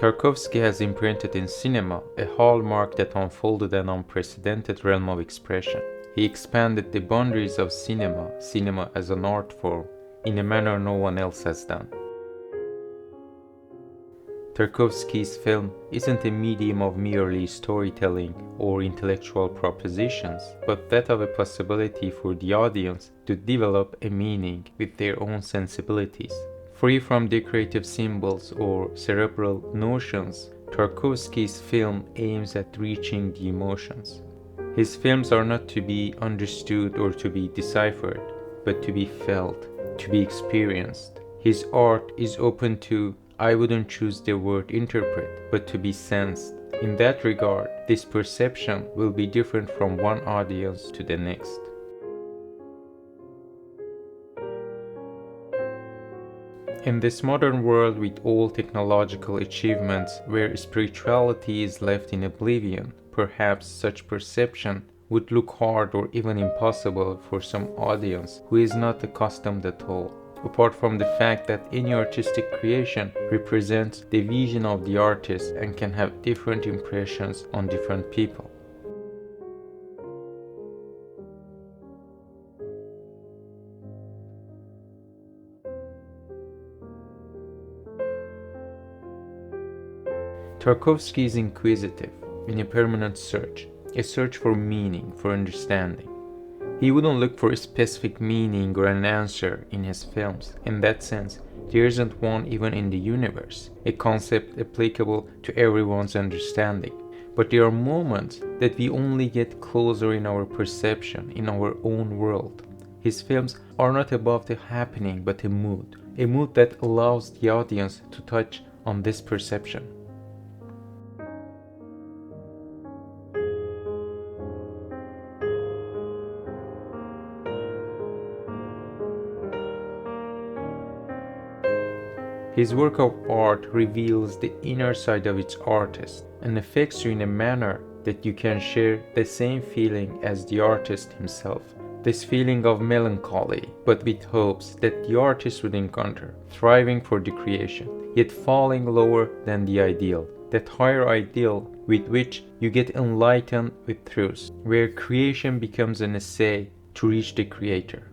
Tarkovsky has imprinted in cinema a hallmark that unfolded an unprecedented realm of expression. He expanded the boundaries of cinema as an art form, in a manner no one else has done. Tarkovsky's film isn't a medium of merely storytelling or intellectual propositions, but that of a possibility for the audience to develop a meaning with their own sensibilities. Free from decorative symbols or cerebral notions, Tarkovsky's film aims at reaching the emotions. His films are not to be understood or to be deciphered, but to be felt, to be experienced. His art is open to, I wouldn't choose the word interpret, but to be sensed. In that regard, this perception will be different from one audience to the next. In this modern world with all technological achievements where spirituality is left in oblivion, perhaps such perception would look hard or even impossible for some audience who is not accustomed at all. Apart from the fact that any artistic creation represents the vision of the artist and can have different impressions on different people. Tarkovsky is inquisitive, in a permanent search, a search for meaning, for understanding. He wouldn't look for a specific meaning or an answer in his films. In that sense, there isn't one even in the universe, a concept applicable to everyone's understanding. But there are moments that we only get closer in our perception, in our own world. His films are not about the happening, but a mood that allows the audience to touch on this perception. His work of art reveals the inner side of its artist and affects you in a manner that you can share the same feeling as the artist himself. This feeling of melancholy, but with hopes that the artist would encounter, thriving for the creation, yet falling lower than the ideal, that higher ideal with which you get enlightened with truth, where creation becomes an essay to reach the creator.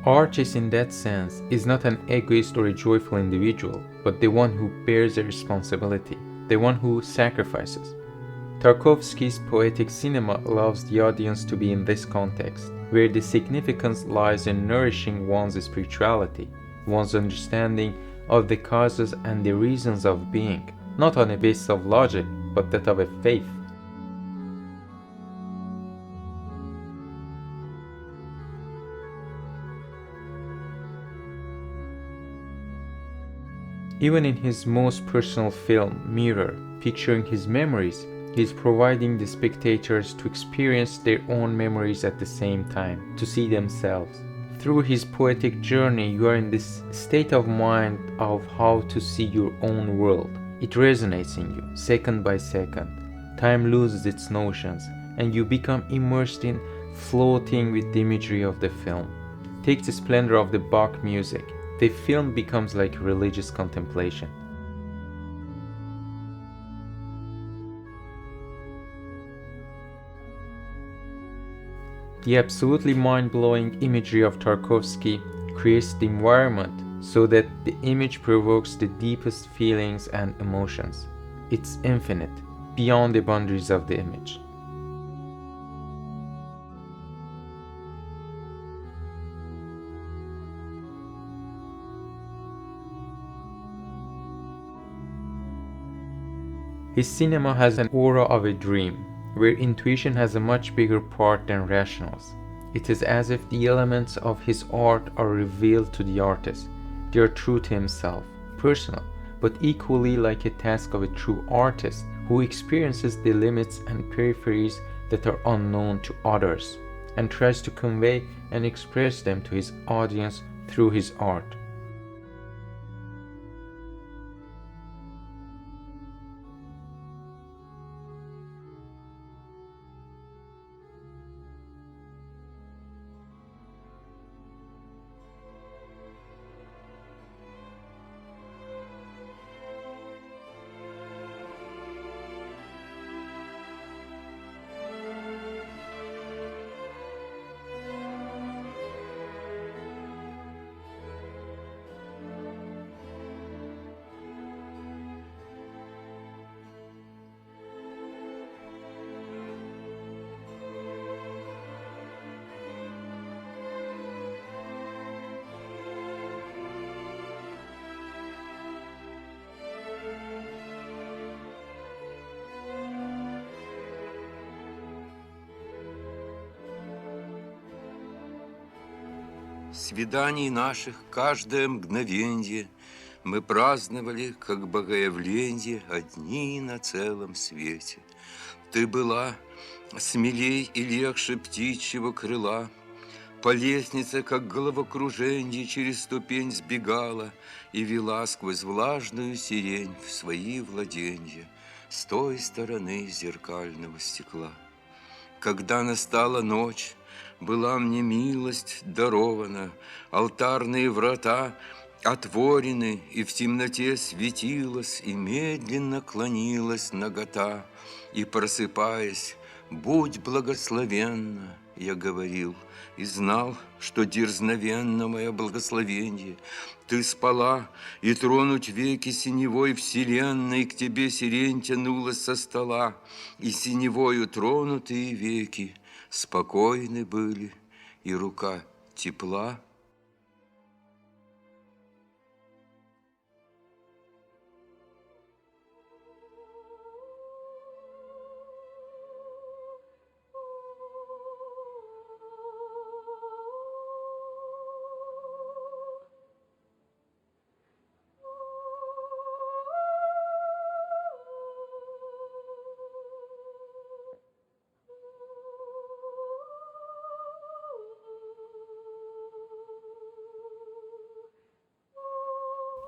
Artist in that sense is not an egoist or a joyful individual, but the one who bears a responsibility, the one who sacrifices. Tarkovsky's poetic cinema allows the audience to be in this context, where the significance lies in nourishing one's spirituality, one's understanding of the causes and the reasons of being, not on a basis of logic, but that of a faith. Even in his most personal film, Mirror, picturing his memories, he is providing the spectators to experience their own memories at the same time, to see themselves. Through his poetic journey, you are in this state of mind of how to see your own world. It resonates in you, second by second. Time loses its notions, and you become immersed in floating with the imagery of the film. Take the splendor of the Bach music. The film becomes like religious contemplation. The absolutely mind-blowing imagery of Tarkovsky creates the environment so that the image provokes the deepest feelings and emotions. It's infinite, beyond the boundaries of the image. His cinema has an aura of a dream, where intuition has a much bigger part than rationals. It is as if the elements of his art are revealed to the artist. They are true to himself, personal, but equally like a task of a true artist who experiences the limits and peripheries that are unknown to others, and tries to convey and express them to his audience through his art. Свиданий наших каждое мгновенье мы праздновали, как богоявленье, одни на целом свете. Ты была смелей и легче птичьего крыла, по лестнице, как головокруженье, через ступень сбегала и вела сквозь влажную сирень в свои владенья с той стороны зеркального стекла. Когда настала ночь, была мне милость дарована, алтарные врата отворены, и в темноте светилась, и медленно клонилась нагота. И, просыпаясь, будь благословенна, я говорил, и знал, что дерзновенно мое благословенье. Ты спала, и тронуть веки синевой вселенной к тебе сирень тянулась со стола, и синевою тронутые веки спокойны были, и рука тепла.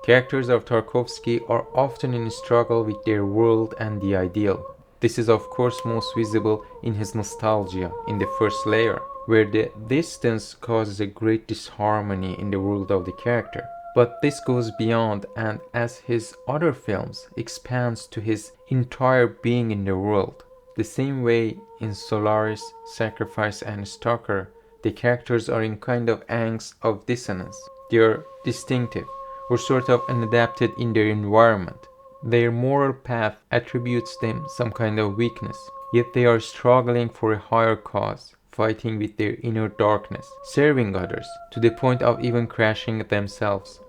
Characters of Tarkovsky are often in struggle with their world and the ideal. This is of course most visible in his nostalgia in the first layer, where the distance causes a great disharmony in the world of the character. But this goes beyond, and as his other films expands to his entire being in the world. The same way in Solaris, Sacrifice and Stalker, the characters are in kind of angst of dissonance. They are distinctive, or sort of unadapted in their environment. Their moral path attributes them some kind of weakness, yet they are struggling for a higher cause, fighting with their inner darkness, serving others, to the point of even crashing themselves.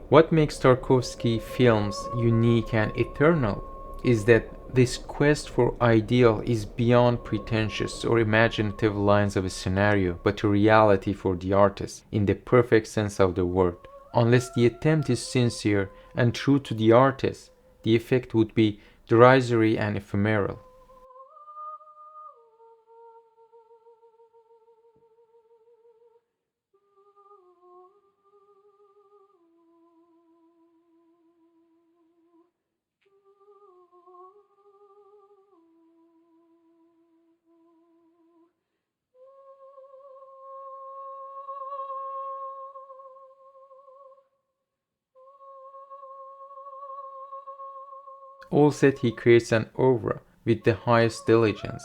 What makes Tarkovsky films unique and eternal is that this quest for ideal is beyond pretentious or imaginative lines of a scenario, but a reality for the artist in the perfect sense of the word. Unless the attempt is sincere and true to the artist, the effect would be derisory and ephemeral. All said, he creates an oeuvre with the highest diligence.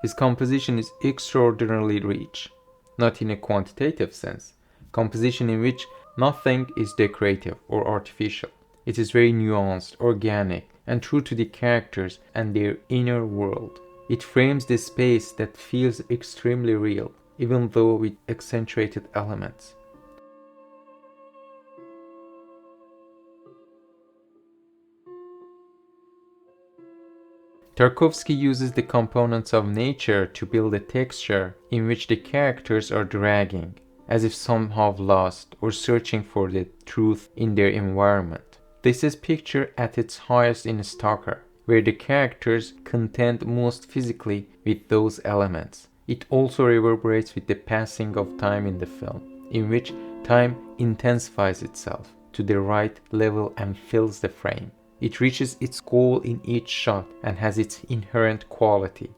His composition is extraordinarily rich. not in a quantitative sense. Composition in which nothing is decorative or artificial. It is very nuanced, organic, and true to the characters and their inner world. It frames the space that feels extremely real, even though with accentuated elements. Tarkovsky uses the components of nature to build a texture in which the characters are dragging, as if somehow lost or searching for the truth in their environment. This is pictured at its highest in Stalker, where the characters contend most physically with those elements. It also reverberates with the passing of time in the film, in which time intensifies itself to the right level and fills the frame. It reaches its goal in each shot and has its inherent quality.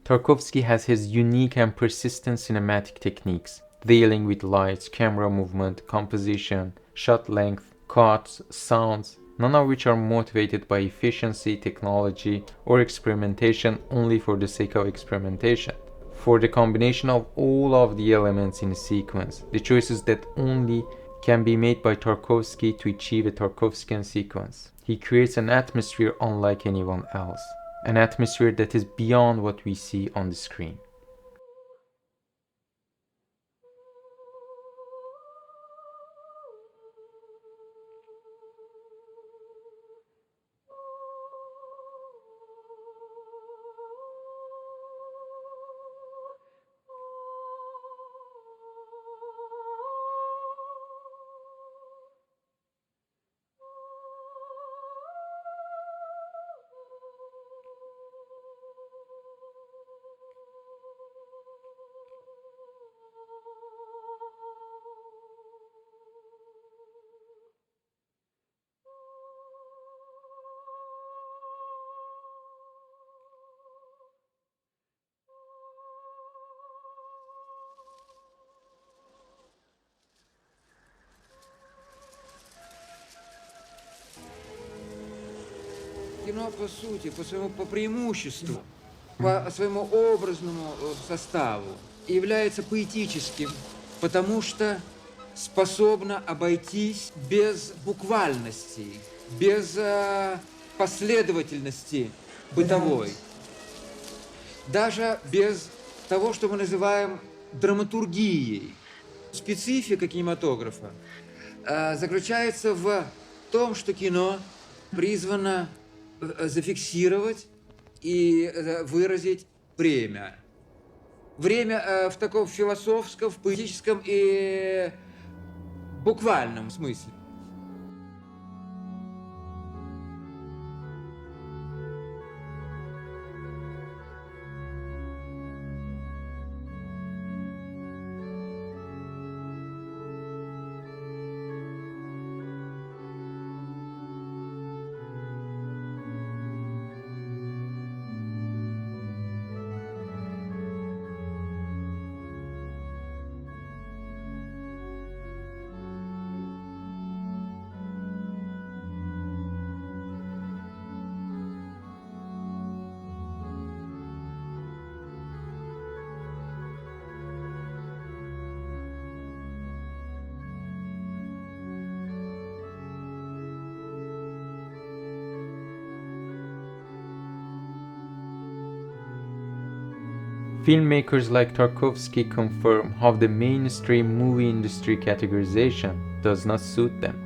Tarkovsky has his unique and persistent cinematic techniques, dealing with lights, camera movement, composition, shot length, cuts, sounds, none of which are motivated by efficiency, technology, or experimentation only for the sake of experimentation. For the combination of all of the elements in a sequence, the choices that only can be made by Tarkovsky to achieve a Tarkovskian sequence. He creates an atmosphere unlike anyone else. An atmosphere that is beyond what we see on the screen. Кино, по сути, по преимуществу, по своему образному составу является поэтическим, потому что способно обойтись без буквальности, без последовательности бытовой, даже без того, что мы называем драматургией. Специфика кинематографа заключается в том, что кино призвано зафиксировать и выразить время. Время в таком философском, в поэтическом и буквальном смысле. Filmmakers like Tarkovsky confirm how the mainstream movie industry categorization does not suit them,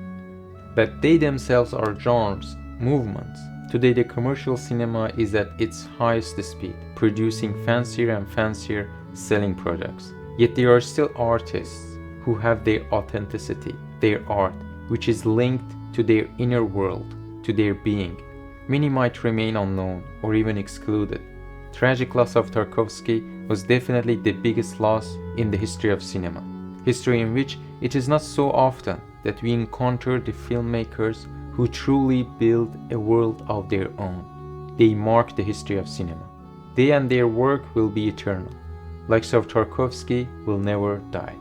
that they themselves are genres, movements. Today the commercial cinema is at its highest speed, producing fancier and fancier selling products. Yet there are still artists who have their authenticity, their art, which is linked to their inner world, to their being. Many might remain unknown or even excluded. Tragic loss of Tarkovsky was definitely the biggest loss in the history of cinema. History in which it is not so often that we encounter the filmmakers who truly build a world of their own. They mark the history of cinema. They and their work will be eternal. Likes of Tarkovsky will never die.